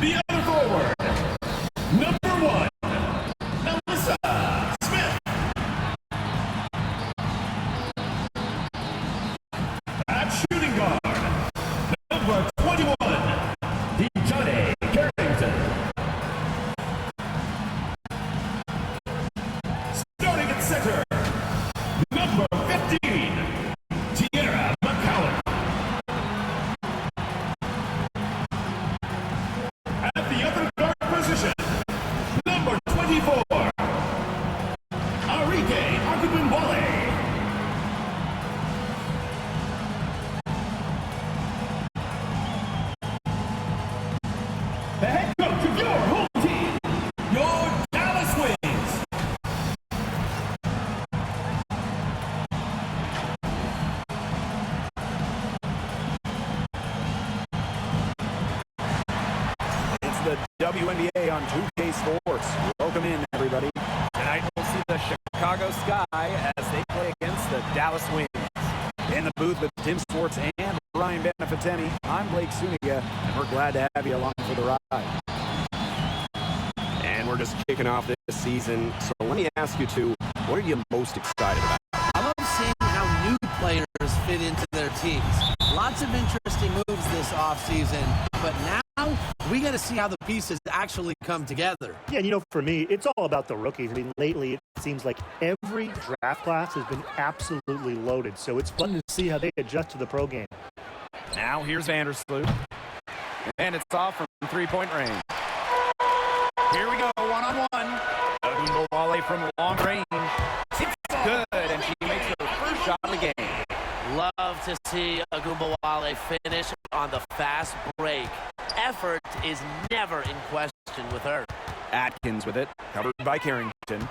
The other forward, number 1, Melissa Smith. At shooting guard, number 21, Johnny Carrington. Starting at center, number 15, Tierra McCallum. At the other guard position, number 24, Arike Akubumbwale. The head coach of your home team, your Dallas Wings. It's the WNBA on 2K Sports. Welcome in, everybody. Tonight we'll see the Chicago Sky as they play against the Dallas Wings. In the booth with Tim Swartz and Brian Benefateni, I'm Blake Suniga, and we're glad to have you along for the ride. And we're just kicking off this season, so let me ask you two, what are you most excited about? I love seeing how new players fit into their teams. Lots of interesting moves this offseason, but now we got to see how the pieces actually come together. Yeah, and for me, it's all about the rookies. I mean, lately it seems like every draft class has been absolutely loaded, so it's fun to see how they adjust to the pro game. Now here's Vandersloot, and it's off from three-point range. Here we go, one-on-one. Akubumbwale from long range. It's good, and she makes her first shot of the game. Love to see Akubumbwale finish on the fast break. Effort is never in question with her. Atkins with it, covered by Carrington.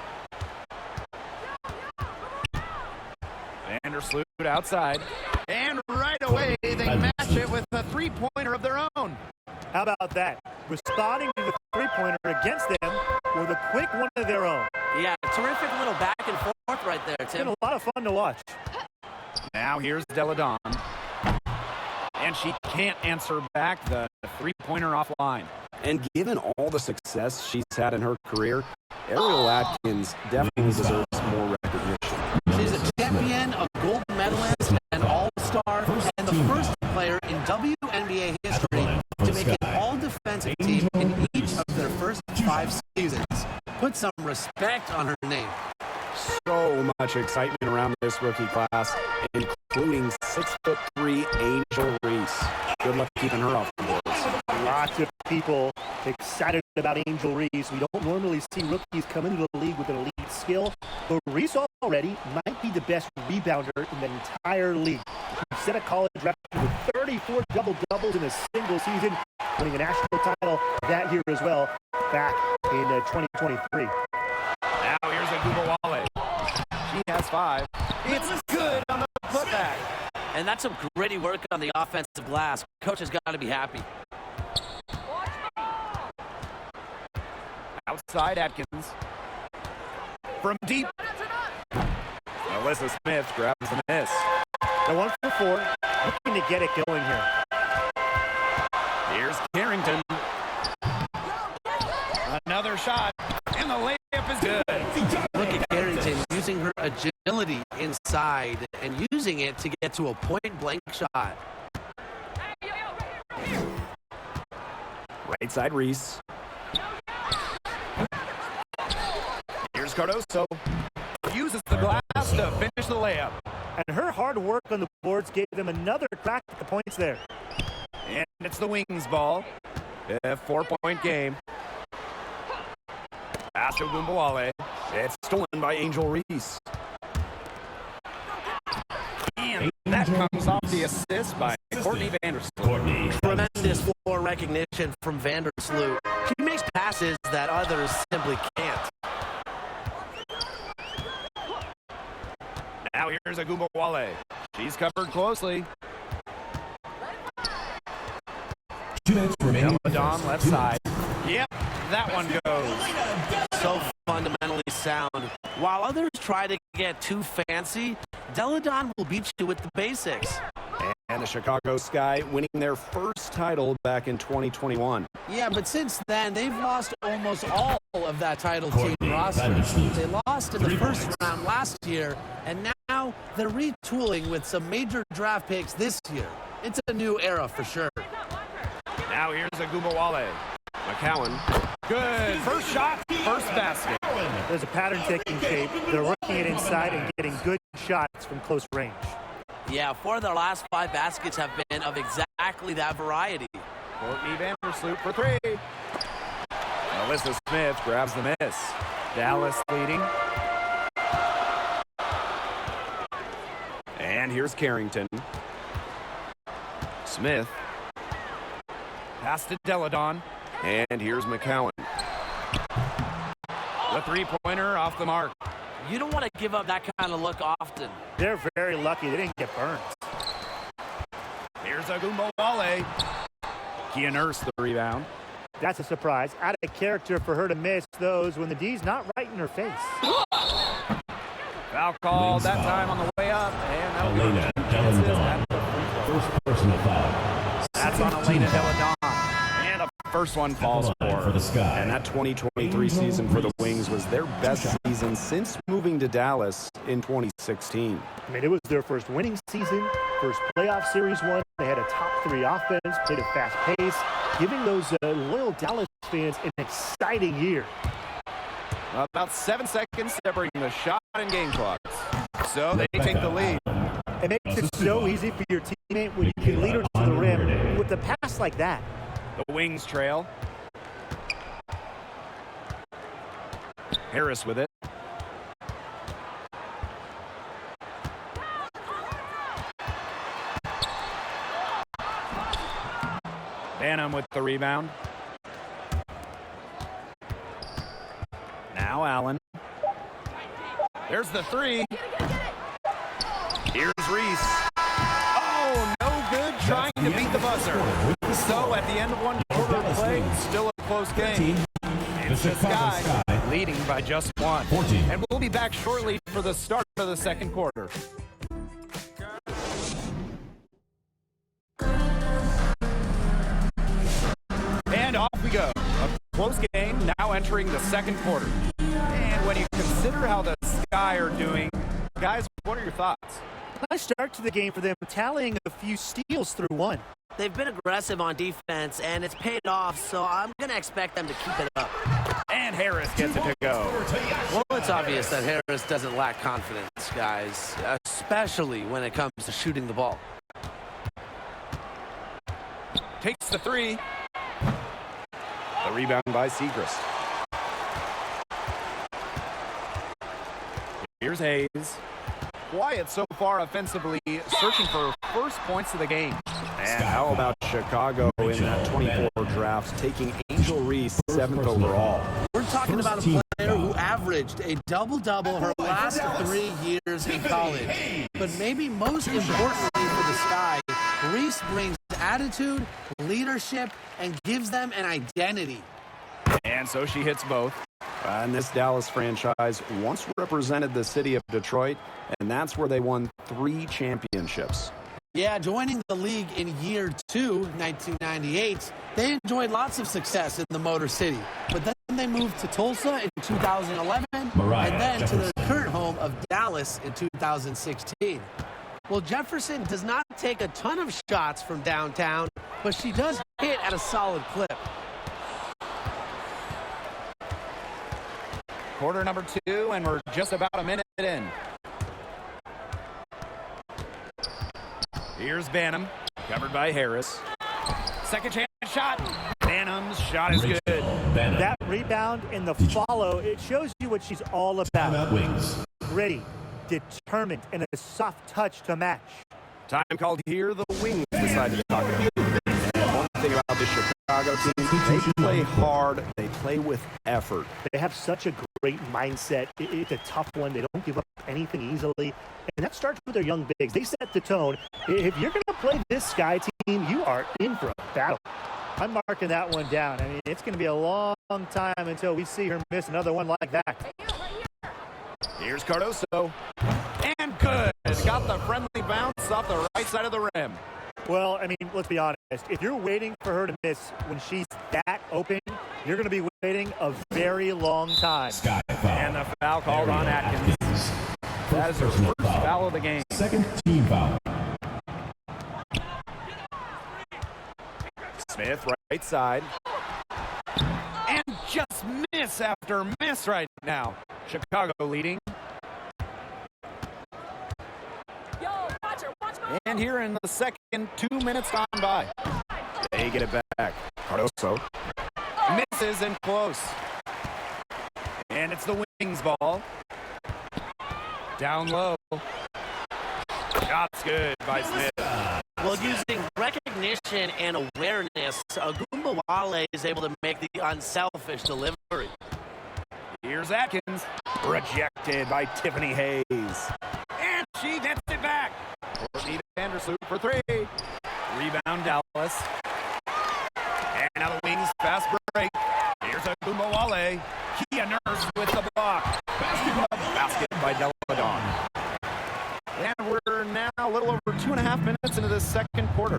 Vandersloot outside. And right away, they match it with a three-pointer of their own. How about that? Responding to the three-pointer against them with a quick one of their own. Yeah, terrific little back and forth right there, It's Tim. been a lot of fun to watch. Now here's Deladon. And she can't answer back the three-pointer offline. And given all the success she's had in her career, Ariel Atkins definitely deserves more recognition. She's a champion, a gold medalist, an all-star, and the first player in WNBA history to make an all-defensive team in each of their first 5 seasons. Put some respect on her name. So much excitement around this rookie class, including 6'3" Angel Reese. Good luck keeping her off the boards. Lots of people excited about Angel Reese. We don't normally see rookies come into the league with an elite skill, but Reese already might be the best rebounder in the entire league. She set a college record with 34 double-doubles in a single season, winning a national title that year as well, back in 2023. Now here's Akubumbwale. She has 5. It's good on the putback. And that's some gritty work on the offensive glass. Coach has got to be happy. Outside Atkins. From deep. Melissa Smith grabs the miss. Now 1 for 4, looking to get it going here. Here's Carrington. Another shot, and the layup is good. Look at Carrington using her agility inside and using it to get to a point-blank shot. Right side Reese. Here's Cardoso. Uses the glass to finish the layup. And her hard work on the boards gave them another crack at the points there. And it's the Wings ball. A 4-point game. Pass to Akubumbwale. It's stolen by Angel Reese. And that comes off the assist by Courtney Vandersloot. Tremendous floor recognition from Vandersloot. She makes passes that others simply can't. Now here's Akubumbwale. She's covered closely. 2 minutes remaining. Deladon left side. Yep, that one goes. So fundamentally sound. While others try to get too fancy, Deladon will beat you with the basics. And the Chicago Sky winning their first title back in 2021. Yeah, but since then, they've lost almost all of that title team roster. They lost in the first round last year, and now they're retooling with some major draft picks this year. It's a new era for sure. Now here's Agumawale. McCowan. Good. First shot, first basket. There's a pattern taking shape. They're working it inside and getting good shots from close range. Yeah, 4 of their last 5 baskets have been of exactly that variety. Courtney Vandersloot for 3. Melissa Smith grabs the miss. Dallas leading. And here's Carrington. Smith. Pass to Deladon. And here's McCowan. The three-pointer off the mark. You don't want to give up that kind of look often. They're very lucky they didn't get burned. Here's Agumawale. Kia Nurse the rebound. That's a surprise. Out of character for her to miss those when the D's not right in her face. Foul called that time on the way up. And that'll Elena Deladon. First personal foul. That's on Elena Deladon. And the first one falls for her. And that 2023 season for the Wings was their best season since moving to Dallas in 2016. I mean, it was their first winning season, first playoff series one. They had a top 3 offense, played a fast pace, giving those loyal Dallas fans an exciting year. About 7 seconds separating the shot and game clocks. So they take the lead. It makes it so easy for your teammate when you can lead her to the rim with a pass like that. The Wings trail. Harris with it. Banham with the rebound. Now Allen. There's the 3. Here's Reese. Oh, no good trying to beat the buzzer. So at the end of one quarter of play, still a close game. It's the Sky leading by just 1. And we'll be back shortly for the start of the second quarter. And off we go. A close game now entering the second quarter. And when you consider how the Sky are doing, guys, what are your thoughts? Nice start to the game for them, tallying a few steals through one. They've been aggressive on defense, and it's paid off, so I'm going to expect them to keep it up. And Harris gets it to go. Well, it's obvious that Harris doesn't lack confidence, guys, especially when it comes to shooting the ball. Takes the 3. The rebound by Segrist. Here's Hayes. Quiet so far offensively, searching for first points of the game. And how about Chicago in that 24 draft, taking Angel Reese 7th overall? We're talking about a player who averaged a double-double her last 3 years in college. But maybe most importantly for the Sky, Reese brings attitude, leadership, and gives them an identity. And so she hits both. And this Dallas franchise once represented the city of Detroit, and that's where they won 3 championships. Yeah, joining the league in year 2, 1998, they enjoyed lots of success in the Motor City. But then they moved to Tulsa in 2011, and then to their current home of Dallas in 2016. Well, Jefferson does not take a ton of shots from downtown, but she does hit at a solid clip. Quarter number 2, and we're just about a minute in. Here's Banham, covered by Harris. Second chance shot. Banham's shot is good. That rebound and the follow, it shows you what she's all about. Gritty, determined, and a soft touch to match. Time called here, the Wings decided to talk about it. One thing about the Chicago team, they play hard, they play with effort. They have such a great mindset. It's a tough one. They don't give up anything easily. And that starts with their young bigs. They set the tone. If you're going to play this Sky team, you are in for a battle. I'm marking that one down. I mean, it's going to be a long time until we see her miss another one like that. Here's Cardoso. And good. Got the friendly bounce off the right side of the rim. Well, I mean, let's be honest. if you're waiting for her to miss when she's that open, you're going to be waiting a very long time. And the foul called on Atkins. That is her first foul of the game. Second team foul. Smith, right side. And just miss after miss right now. Chicago leading. And here in the second, 2 minutes gone by. They get it back. Cardoso misses and close. And it's the Wings ball. Down low. Shot's good by Smith. Well, using recognition and awareness, Agumbawale is able to make the unselfish delivery. Here's Atkins. Rejected by Tiffany Hayes. And she gets it back. Courtney Vandersloot for three. Rebound Dallas. And now the Wings fast break. Here's Agumbawale. Kia Nurse with the block. Basket by Deladon. And we're now a little over 2.5 minutes into the second quarter.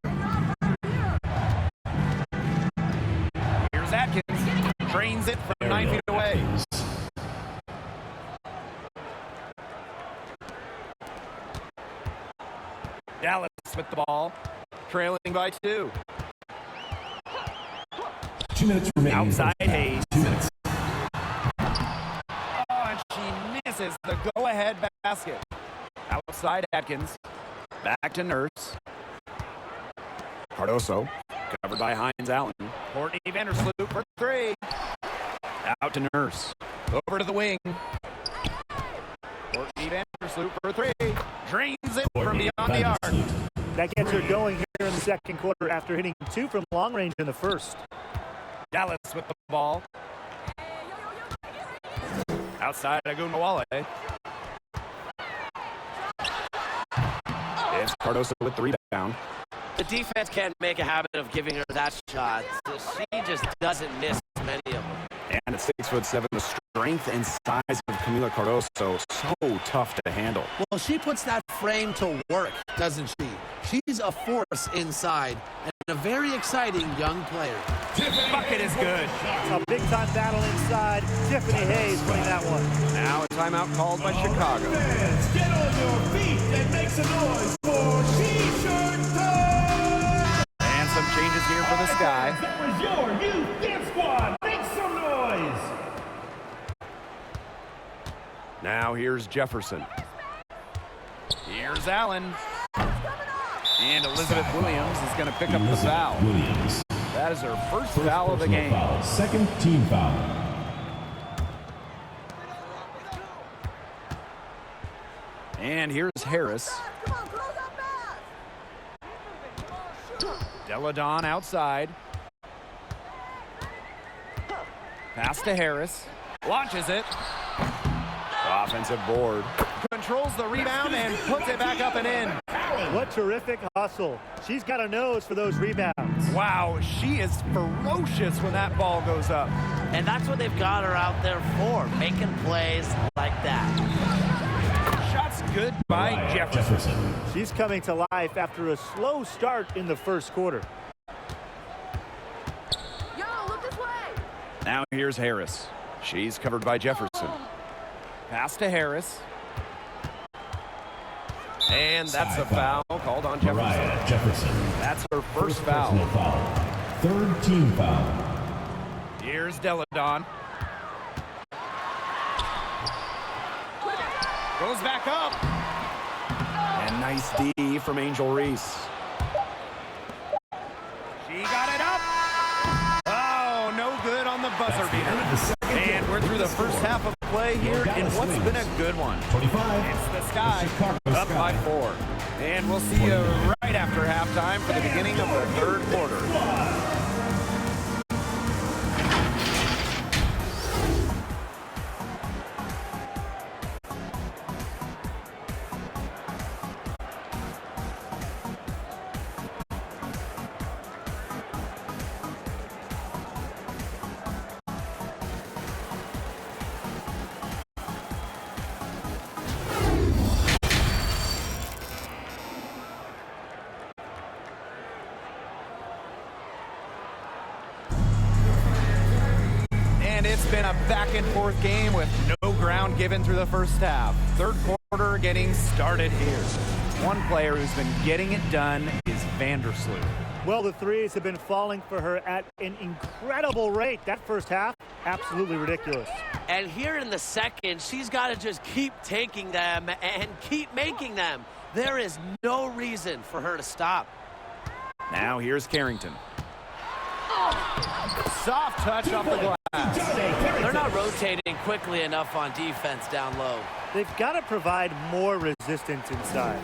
Here's Atkins. Drains it from 9 feet away. Dallas with the ball. Trailing by 2. 2 minutes remaining. Outside Hayes. 2 minutes. Oh, and she misses the go-ahead basket. Outside Atkins. Back to Nurse. Cardoso. Covered by Hines Allen. Courtney Vandersloot for three. Out to Nurse. Over to the wing. Courtney Vandersloot for three. Drains it from beyond the arc. That gets her going here in the second quarter after hitting 2 from long range in the first. Dallas with the ball. Outside Agumbawale. It's Cardoso with the rebound. The defense can't make a habit of giving her that shot. She just doesn't miss many of them. And at 6'7", the strength and size of Camila Cardoso, so tough to handle. Well, she puts that frame to work, doesn't she? She's a force inside and a very exciting young player. Bucket is good. A big-time battle inside. Tiffany Hayes winning that one. Now a timeout called by Chicago. Fans, get on your feet and make some noise for T-shirt time! And some changes here for the Sky. It was your youth dance squad. Make some noise! Now here's Jefferson. Here's Allen. And Elizabeth Williams is going to pick up the foul. Williams. That is her first foul of the game. Foul. Second team foul. And here's Harris. Deladon outside. Pass to Harris. Launches it. Offensive board. Controls the rebound and puts it back up and in. What terrific hustle. She's got a nose for those rebounds. Wow, she is ferocious when that ball goes up. And that's what they've got her out there for, making plays like that. Shot's good by Jefferson. She's coming to life after a slow start in the first quarter. Yo, look this way. Now here's Harris. She's covered by Jefferson. Pass to Harris. And that's a foul called on Jefferson. Mariah Jefferson. That's her first foul. Personal foul. Third team foul. Here's Deladon. Goes back up. And nice D from Angel Reese. She got it up. Oh, no good on the buzzer beater. And we're through the first half of play here in what's been a good one. 25. It's the Sky up by 4. And we'll see you right after halftime for the beginning of the third quarter. It's been a back-and-forth game with no ground given through the first half. Third quarter getting started here. One player who's been getting it done is Vandersloot. Well, the threes have been falling for her at an incredible rate. That first half, absolutely ridiculous. And here in the second, she's got to just keep taking them and keep making them. There is no reason for her to stop. Now here's Carrington. Soft touch off the glass. They're not rotating quickly enough on defense down low. They've got to provide more resistance inside.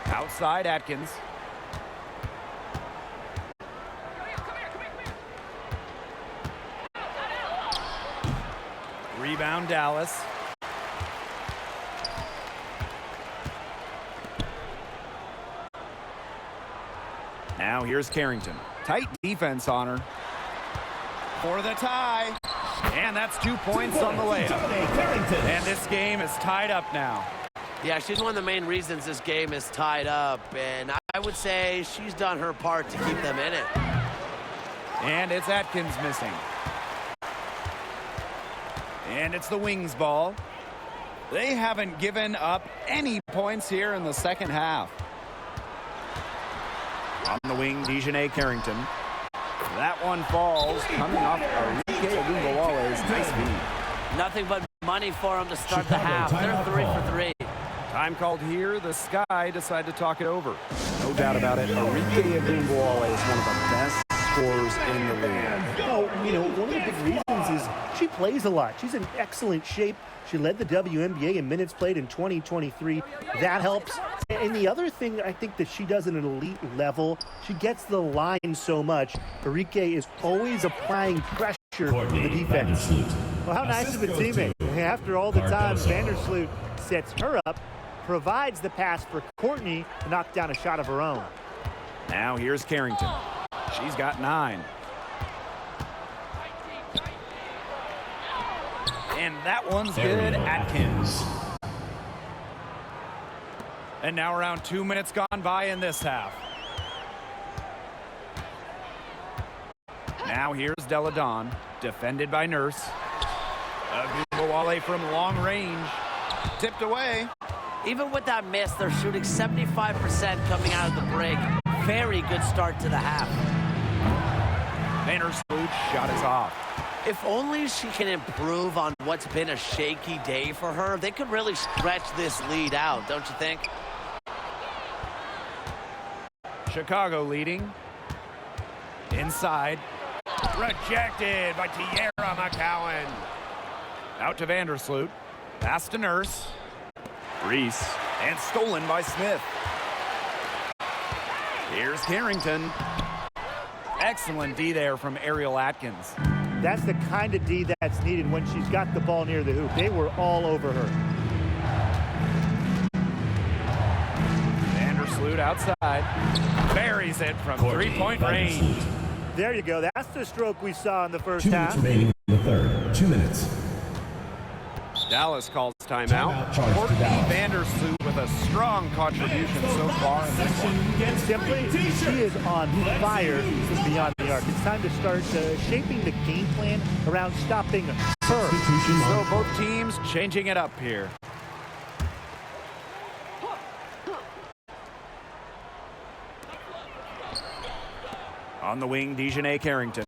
Outside Atkins. Rebound Dallas. Now here's Carrington. Tight defense on her. For the tie. And that's 2 points on the layup. And this game is tied up now. Yeah, she's one of the main reasons this game is tied up. And I would say she's done her part to keep them in it. And it's Atkins missing. And it's the Wings ball. They haven't given up any points here in the second half. On the wing, Dejanay Carrington. That one falls, coming off Enrique Agumbawale's nice feed. Nothing but money for them to start the half. They're 3 for 3. Time called here. The Sky decide to talk it over. No doubt about it, Enrique Agumbawale is one of the best scorers in the league. Oh, one of the big reasons is she plays a lot. She's in excellent shape. She led the WNBA in minutes played in 2023. That helps. And the other thing I think that she does at an elite level, she gets the line so much. Enrique is always applying pressure to the defense. Well, how nice of a teammate. After all the time, Vandersloot sets her up, provides the pass for Courtney to knock down a shot of her own. Now here's Carrington. She's got 9. And that one's good, Atkins. And now around 2 minutes gone by in this half. Now here's Deladon, defended by Nurse. Agumbawale from long range, tipped away. Even with that miss, they're shooting 75% coming out of the break. Very good start to the half. Vandersloot shot is off. If only she can improve on what's been a shaky day for her, they could really stretch this lead out, don't you think? Chicago leading. Inside. Rejected by Tierra McCowan. Out to Vandersloot. Pass to Nurse. Reese. And stolen by Smith. Here's Carrington. Excellent D there from Ariel Atkins. That's the kind of D that's needed when she's got the ball near the hoop. They were all over her. Vandersloot outside. Buries it from three-point range. There you go. That's the stroke we saw in the first 2 half. minutes remaining in the third. 2 minutes. Dallas calls timeout. Courtney Vandersloot with a strong contribution so far in this one. Simply, she is on fire from beyond the arc. It's time to start shaping the game plan around stopping her. So both teams changing it up here. On the wing, Dejanay Carrington.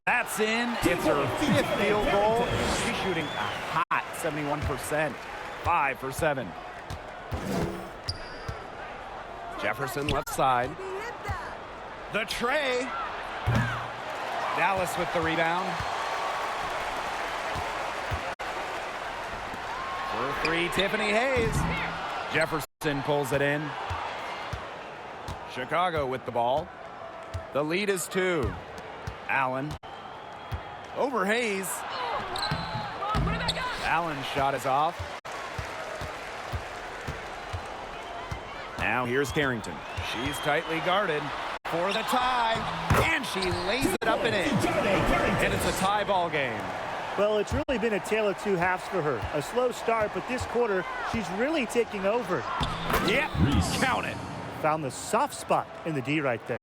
That's in. It's her 5th field goal. She's shooting a hot 71%. 5 for 7. Jefferson left side. The tray. Dallas with the rebound. For 3, Tiffany Hayes. Jefferson pulls it in. Chicago with the ball. The lead is 2. Allen. Over Hayes. Allen's shot is off. Now here's Carrington. She's tightly guarded for the tie. And she lays it up and in. And it's a tie ball game. Well, it's really been a tale of 2 halves for her. A slow start, but this quarter, she's really taking over. Yep, count it. Found the soft spot in the D right there.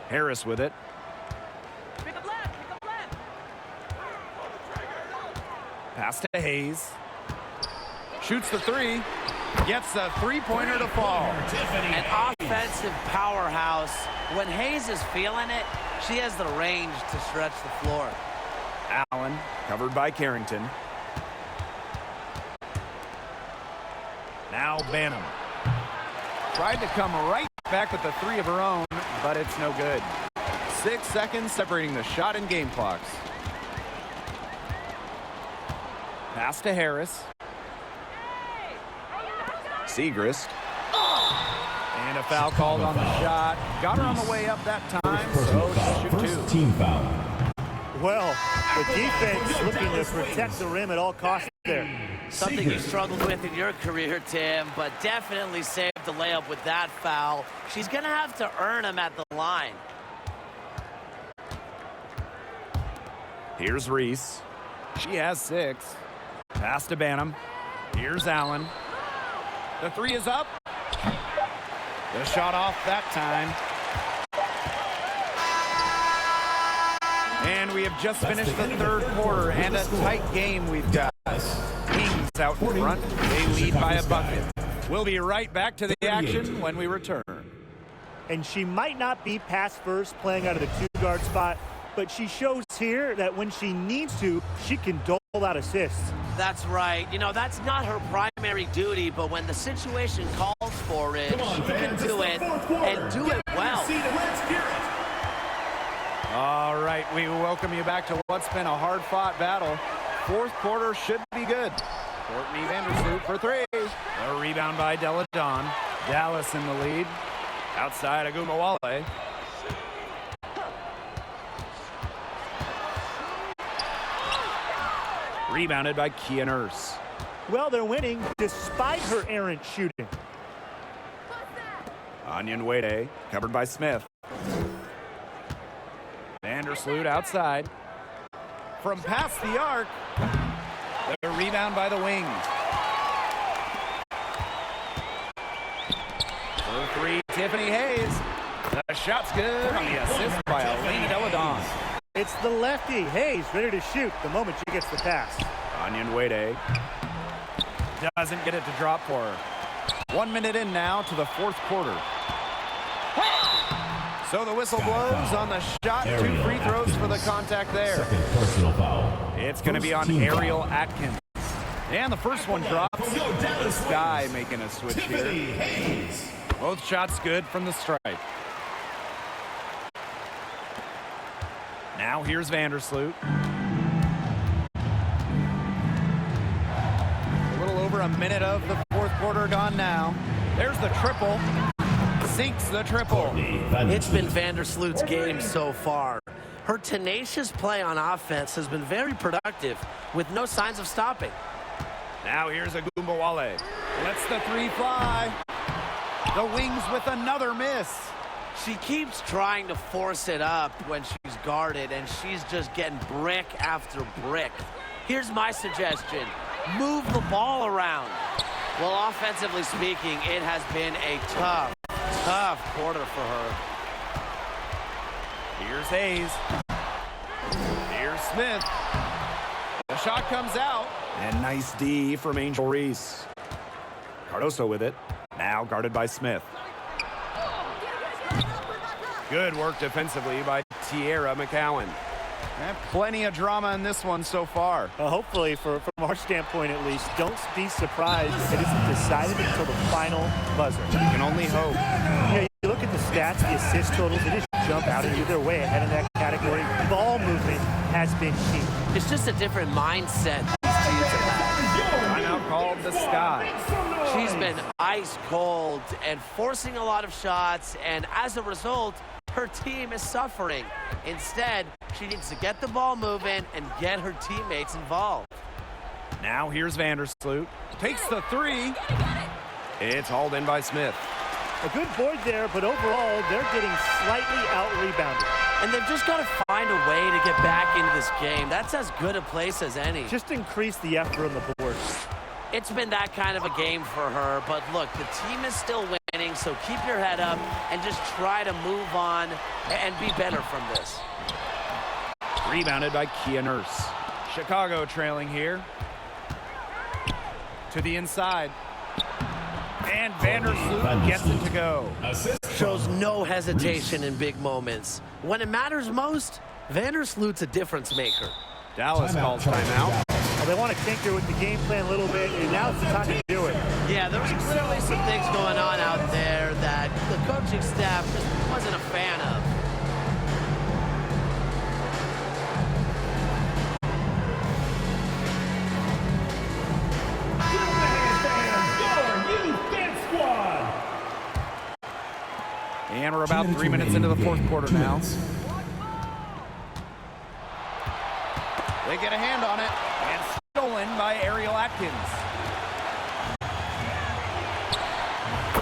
Harris with it. Pick up left, pick up left. Pass to Hayes. Shoots the three. Gets the three-pointer to fall. An offensive powerhouse. When Hayes is feeling it, she has the range to stretch the floor. Allen, covered by Carrington. Now Banham. Tried to come right back with the three of her own, but it's no good. 6 seconds separating the shot and game clocks. Pass to Harris. Siegrist. And a foul called on the shot. Got her on the way up that time, so she'll shoot two. Team foul. Well, the defense looking to protect the rim at all costs there. Something you struggled with in your career, Tim, but definitely saved the layup with that foul. She's going to have to earn them at the line. Here's Reese. She has 6. Pass to Banham. Here's Allen. The three is up. The shot off that time. And we have just finished the third quarter, and a tight game we've got. Kings out in front. They lead by a bucket. We'll be right back to the action when we return. And she might not be pass first playing out of the two-guard spot, but she shows here that when she needs to, she can dole out assists. That's right. You know, that's not her primary duty, but when the situation calls for it, she can do it and do it well. All right, we welcome you back to what's been a hard-fought battle. Fourth quarter should be good. Courtney Vandersloot for three. A rebound by Della Dawn. Dallas in the lead. Outside Agumawale. Rebounded by Kia Nurse. Well, they're winning despite her errant shooting. Onion Wade, covered by Smith. Vandersloot outside. From past the arc. The rebound by the wing. For three, Tiffany Hayes. The shot's good on the assist by Alina Della Dawn. It's the lefty, Hayes, ready to shoot the moment she gets the pass. Onion Wade doesn't get it to drop for her. 1 minute in now to the fourth quarter. So the whistle blows on the shot. 2 free throws for the contact there. Second personal foul. It's going to be on Ariel Atkins. And the first one drops. The Sky making a switch here. Both shots good from the stripe. Now here's Vandersloot. A little over a minute of the fourth quarter gone now. There's the triple. Sinks the triple. It's been Vandersloot's game so far. Her tenacious play on offense has been very productive with no signs of stopping. Now here's Agumawale. Lets the three fly. The wings with another miss. She keeps trying to force it up when she's guarded, and she's just getting brick after brick. Here's my suggestion. Move the ball around. Well, offensively speaking, it has been a tough quarter for her. Here's Hayes. Here's Smith. The shot comes out. And nice D from Angel Reese. Cardoso with it. Now guarded by Smith. Good work defensively by Tierra McCowan. And plenty of drama in this one so far. Hopefully, from our standpoint at least, don't be surprised if it isn't decided until the final buzzer. You can only hope. Yeah, you look at the stats, the assist totals, they just jump out at you. They're way ahead in that category. Ball movement has been key. It's just a different mindset these teams have had. Timeout called the Sky. She's been ice cold and forcing a lot of shots, and as a result, her team is suffering. Instead, she needs to get the ball moving and get her teammates involved. Now here's Vandersloot. Takes the three. It's hauled in by Smith. A good board there, but overall, they're getting slightly out-rebounded. And they've just got to find a way to get back into this game. That's as good a place as any. Just increase the effort on the board. It's been that kind of a game for her, but look, the team is still winning, so keep your head up and just try to move on and be better from this. Rebounded by Kia Nurse. Chicago trailing here. To the inside. And Vandersloot gets it to go. Shows no hesitation in big moments. When it matters most, Vandersloot's a difference maker. Dallas calls timeout. Well, they want to tinker with the game plan a little bit, and now's the time to do it. Yeah, there was clearly some things going on out there that the coaching staff just wasn't a fan of. And we're about 3 minutes into the fourth quarter now. They get a hand on it. And stolen by Ariel Atkins.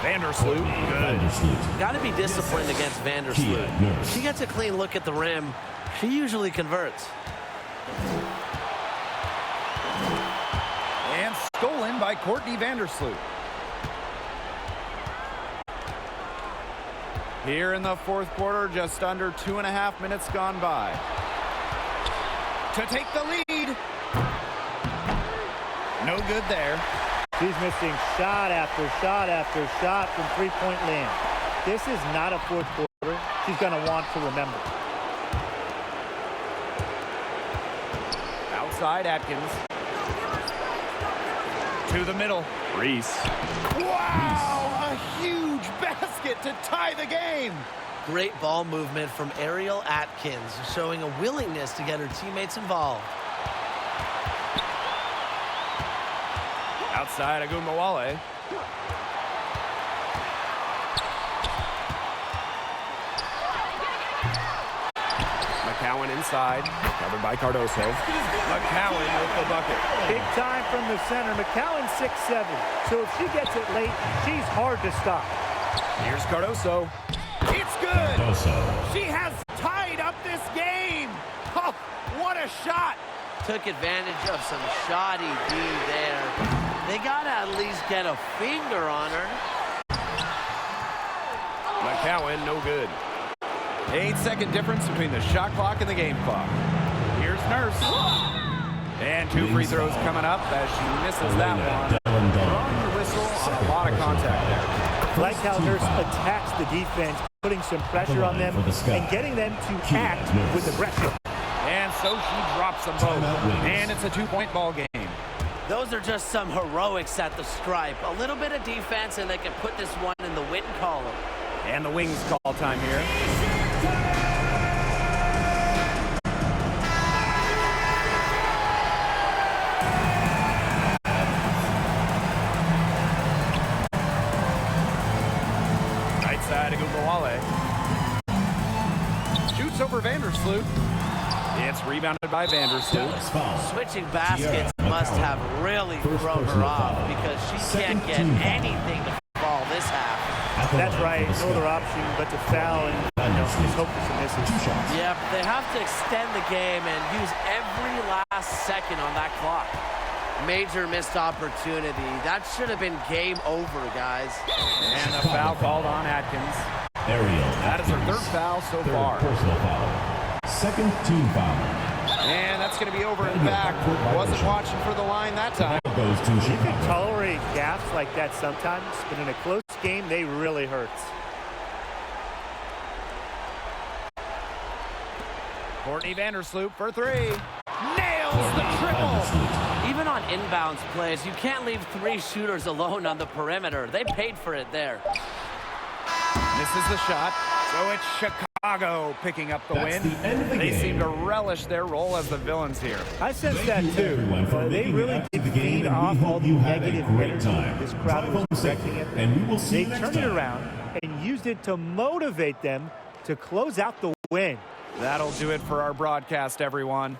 Vandersloot, good. Got to be disciplined against Vandersloot. She gets a clean look at the rim. She usually converts. And stolen by Courtney Vandersloot. Here in the fourth quarter, just under 2.5 minutes gone by. To take the lead. No good there. She's missing shot after shot after shot from three-point land. This is not a fourth quarter she's going to want to remember. Outside Atkins. To the middle. Reese. Wow! A huge basket to tie the game. Great ball movement from Ariel Atkins, showing a willingness to get her teammates involved. Outside Agunmawale. McCowan inside, covered by Cardoso. McCowan with the bucket. Big time from the center. McCowan 6'7", so if she gets it late, she's hard to stop. Here's Cardoso. It's good. She has tied up this game. Oh, what a shot. Took advantage of some shoddy D there. They got to at least get a finger on her. McCowan, no good. 8-second difference between the shot clock and the game clock. Here's Nurse. And 2 free throws coming up as she misses that one. Drawing the whistle on a lot of contact there. Like how Nurse attacks the defense, putting some pressure on them and getting them to act with aggression. And so she drops them both. And it's a 2-point ball game. Those are just some heroics at the stripe. A little bit of defense and they can put this one in the win column. And the Wings call time here. Right side of Agunmawale. Shoots over Vandersloot. It's rebounded by Vandersloot. Switching baskets must have really thrown her off because she can't get anything to fall this half. That's right. No other option but to foul and just hope for some misses. Yep, they have to extend the game and use every last second on that clock. Major missed opportunity. That should have been game over, guys. And a foul called on Atkins. That is her 3rd foul so far. Personal foul. 2nd team foul. And that's going to be over and back. Wasn't watching for the line that time. Goes to You Chicago. can tolerate gaps like that sometimes, but in a close game, they really hurt. Courtney Vandersloot for 3. Nails the triple. Even on inbounds plays, you can't leave 3 shooters alone on the perimeter. They paid for it there. Misses the shot. So it's Chicago picking up the That's win. the end of the They game. seem to relish their role as the villains here. I sense Thank that you, too. everyone, for They making it really out to did the game, feed and we off hope all the you had a negative great energy time. this crowd Drive was home projecting safe, it. and we will see They you next turned it time. around and used it to motivate them to close out the win. That'll do it for our broadcast, everyone.